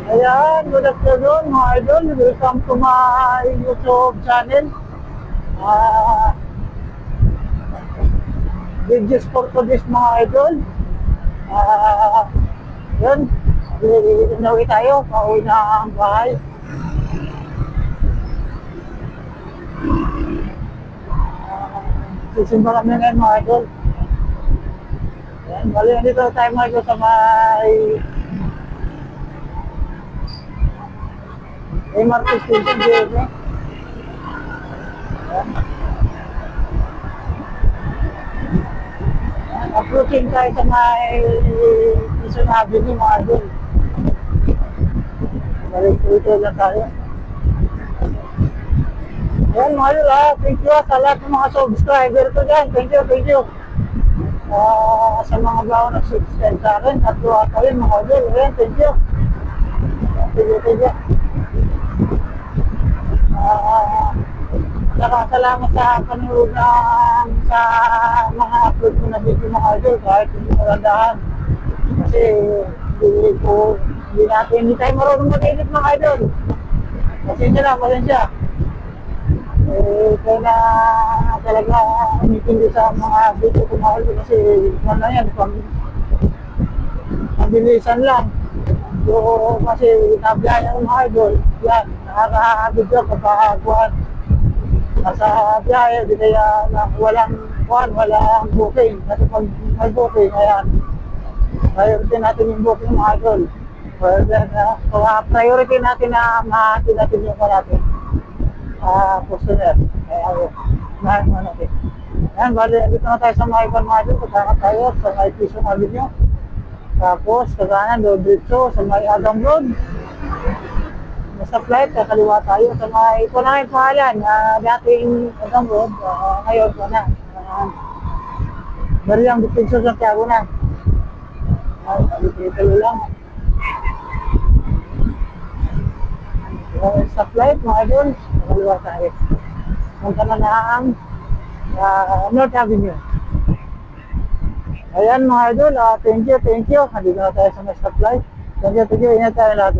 Ayan, good afternoon mga idol. Welcome to my YouTube channel. Ah, videos for today's mga idol. Ah, yun. Inuwi tayo, pauwi na ang bahay. Sisimba kami ngayon mga idol. Ayan, bali nandito tayo mga idol sa may Marcos Station dito. Approaching tayo sa may Quezon Avenue mga idol. Balik dito lang tayo. Ayan mga idol thank you sa lahat ng mga subscriber ko dyan. Thank you. Sa mga bago na subscribe sa akin at tuwa kayo mga idol. Ayan, thank you. Thank you. Salamat sa panonood sa mga upload ko na video mga idol kahit hindi magandahan. Kasi hindi tayo marunong mag-edit mga idol. Pasensya. Kaya na talaga umipindi sa mga video ko mga idol kasi ano yan, pabilisan lang. So, kasi nabiyayan ng mga idol, yan, nakaka-video kapag nasa biyahe, di kaya walang booking. Kasi pag may booking, ayan, priority natin yung booking mga idol. Priority natin na mahatid natin yung natin. Customer. Kaya nahin mo natin. Ayan, bali, dito na tayo sa mga ibang mga idol. Kasama tayo sa may Quezon Avenue. Tapos, kaganan, diretso sa may Adam Road. Sa flight, kakaliwa tayo sa may, ito na yung pangalan, dating Adam Road, ngayon ko na. Bariang Defensor Santiago na. Dito lang. Sa flight, mga idol, kakaliwa tayo. Punta na ang North Avenue. Ayan mga idol, thank you. Nandito na tayo sa may stoplight. Thank you. Ingat tayo lahat.